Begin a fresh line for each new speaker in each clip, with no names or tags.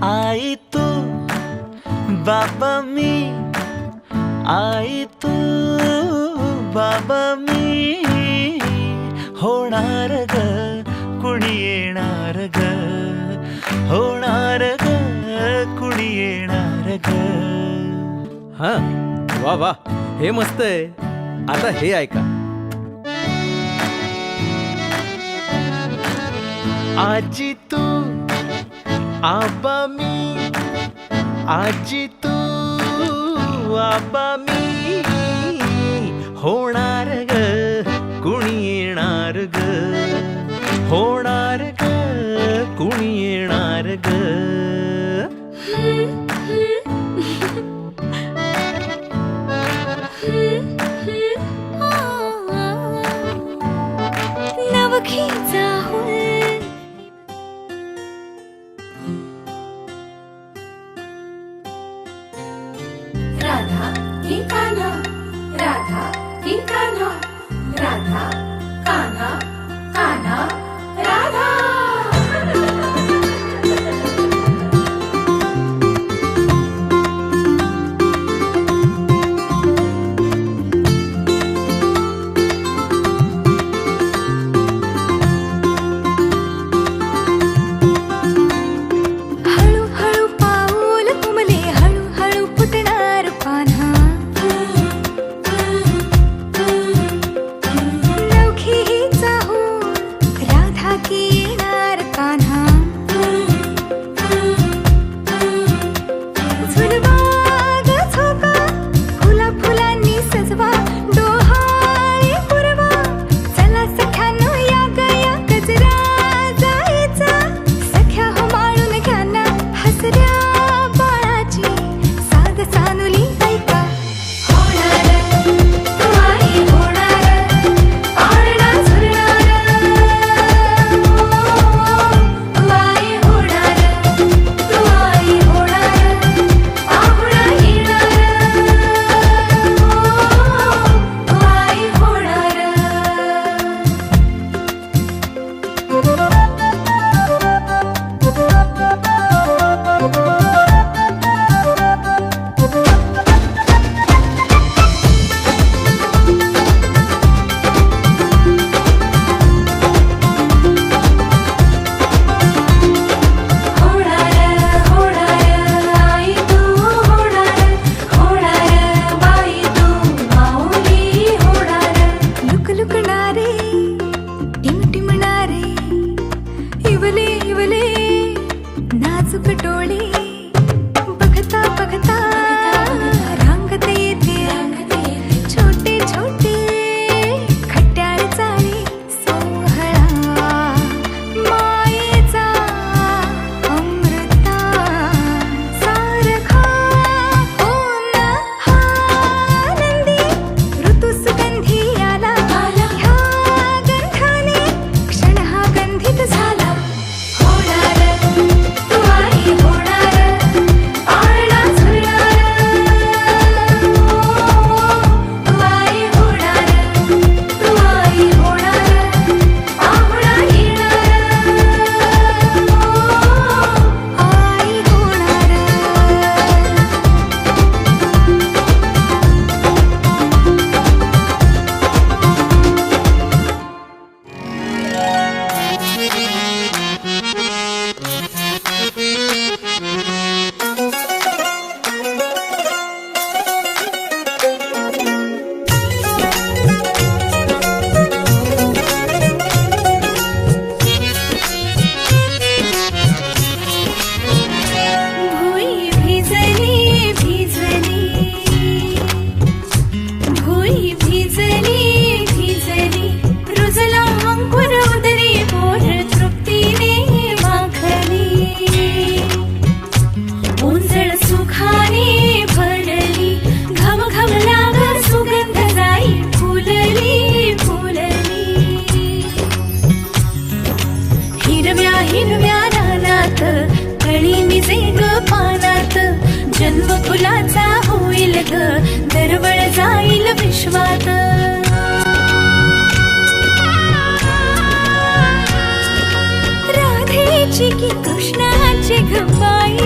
आई तू बाबा मी, आई तू बाबा मी, होणार ग कुणी येणार ग, होणार ग कुणी येणार ग.
हा वा वा, हे मस्त आहे. आता हे ऐका.
आजी तू आबा मी, आजी तू आबा मी, होणार ग कुणी येणार ग, होणार ग कुणी येणार ग.
नवखीचा
राधा की कान्हा, राधा की कान्हा, राधा कान्हा, कान्हा राधा.
हळूहळू पाऊल तुमले, हळूहळू फुटणार पान्हा. नवखी ही चाहूल, राधा की येणार कान्हा. झुलवा ग झोका, फुला फुलांनी सजवा, डोहाळे पुरवा. चला सख्यानो या गया गजरा जायचा, सख्या हो माळून घ्या ना हसऱ्या बाळाची साग सानुली ऐका.
होणार तू आई, होणार पाळणा झुलणार. तू आई होणार, तू आई होणार पाहुणा येणार. तू आई होणार. होणार होणार आई तू होणार, होणार बाई तू माऊली होणार.
लुकलुकणारे, टिमटिमणारे, इवले इवले नाजूक डोळे. बघता बघता रांगत येते, छोटे छोटे खट्याळ चाळे. सोहळा मायेचा अमृता सारखा होना हा आनंदी. ऋतू सुगंधी आला, ह्या गंधाने क्षण हा गंधित झाला.
होणार तू आई होणार पाळणा झुलणार. तू आई होणार, तू आई होणार पाहुणा येणार.
आई होणार. भुई भिजली भिजली, भुई भिजली भिजली. रुजला अंकुर उदरी, पोर तृप्तीने माखली. ओंजळ सुखाने भरली, घम घम लाग सुगंध जाई. फुलली फुलली हिरव्या हिरव्या रानात, कळी निजे ग पानात. जन्म फुलाचा होईल ग, दरवळ जाईल विश्वात. राधेची तुझी की कृष्णाची गबाई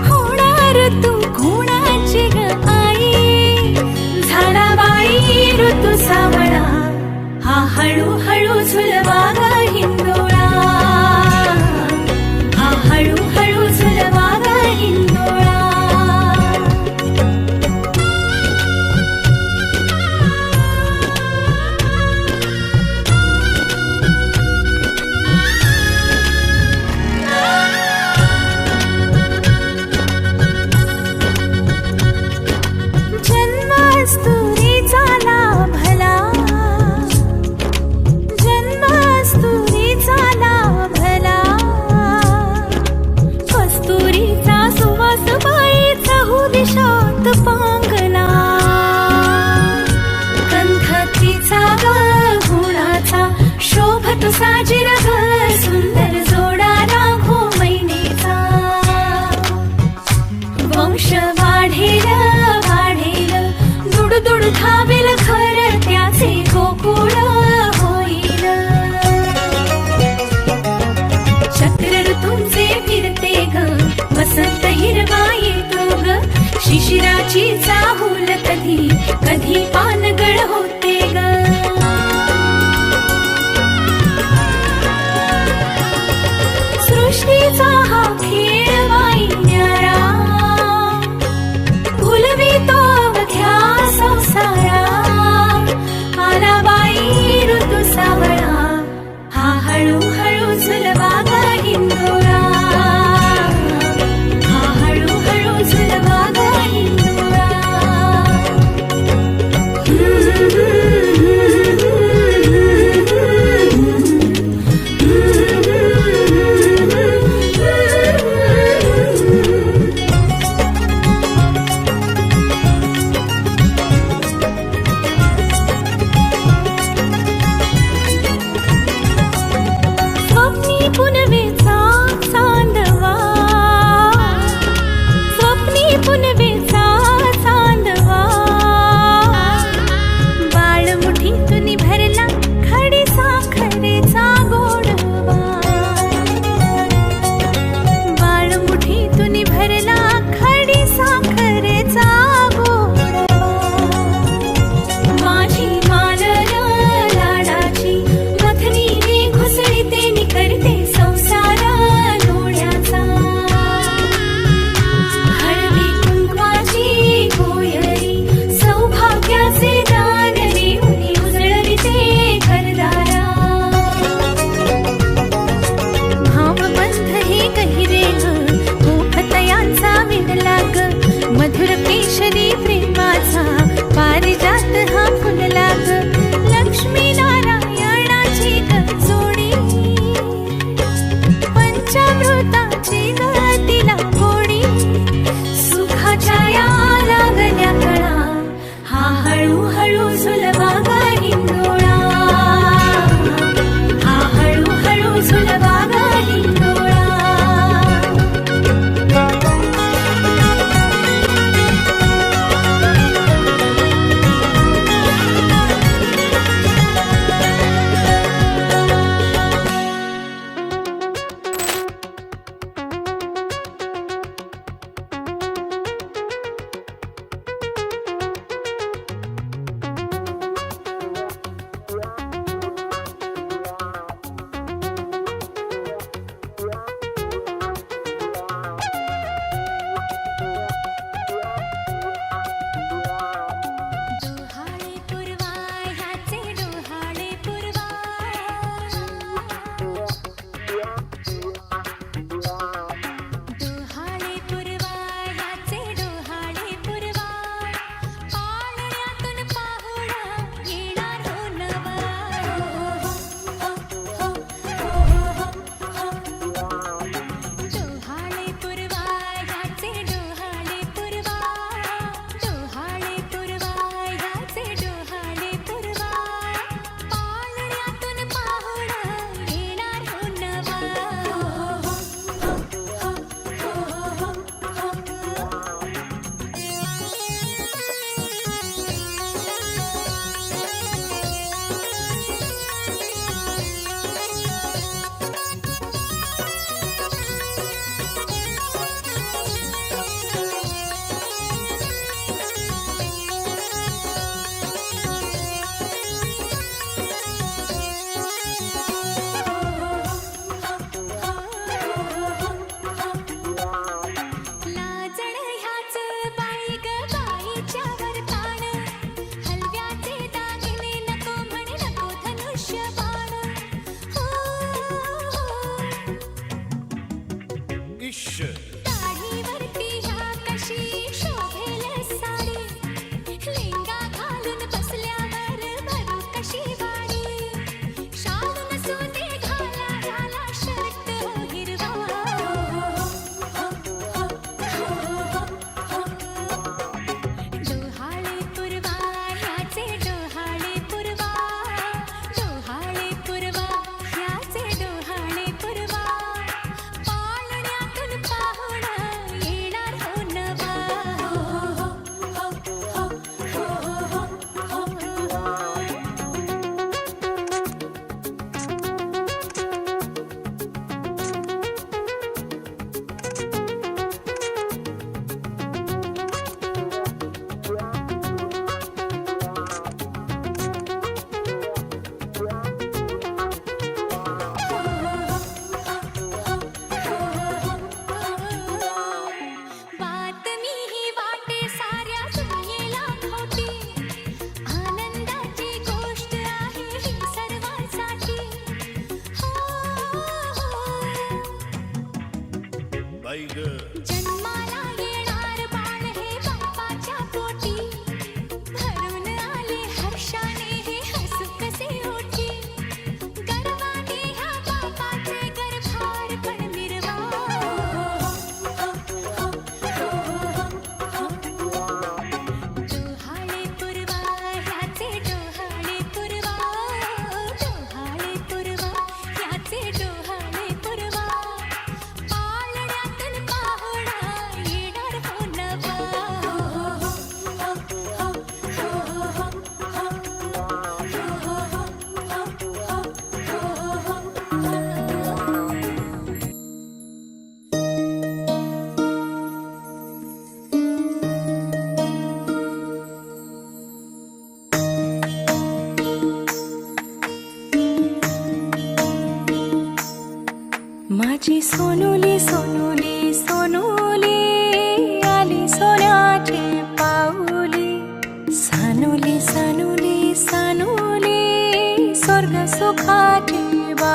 होणार तू कोणाची ग आई झाला बाई ऋतू सावळा हा हळूहळू झुलवा ग हिंदोळा हा हळूहळू झुलवा ग हिंदोळा जन्मास्तुरीचा लाभला जन्मास्तुरीचा लाभला कस्तुरीचा सुवास बाईचा दिशात पांगला गंधतीचा ग गुणाचा शोभतो साजिर ग सुंदर जोडा राघो मैनेचा वंश वाढेल वाढेल दुडदुड धावेल घर त्याचे गोकुळ होईल चक्र ऋतूंचे फिरते ग वसंत हिरवा येतो ग शिशिराची चाहूल कधी कधी पानगळ होते ग सृष्टीचा हा खेळ बाई न्यारा भुलवितो अवघ्या संसारा आला बाई ऋतू सावळा हा हळूहळू झुलवा ग हिंदोळा हा हळूहळू झुलवा ग हिंदोळा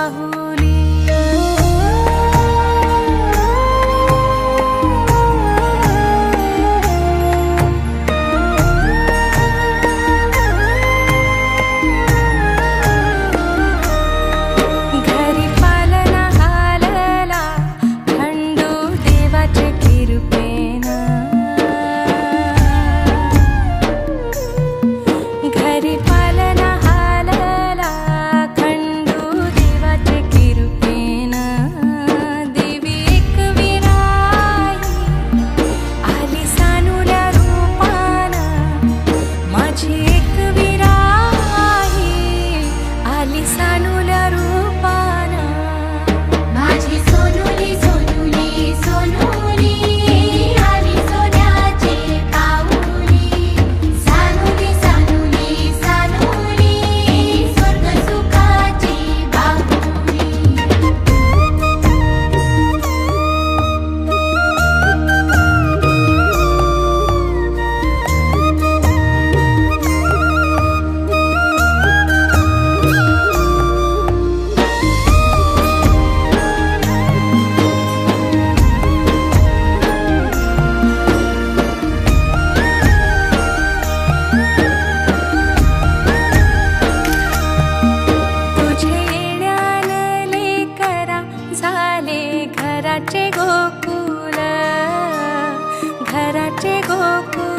माहुली घरी पालना हालला खंडू देवाचे कृपेनं घरी पालना हालला खंडू देवाचे कृपेनं देवी एकविराई आली सानुल्या रूपानं माझी एकविराई आली सानुल्या रूपानं माझी सोनुली सोनुली सोनुली आली सोन्याची पाऊली सानुली सानुली सानुली स्वर्ग सुखाची बाहुली तुझे येण्यानं लेकरा झाले घराचे गोकुल घराचे गोकुल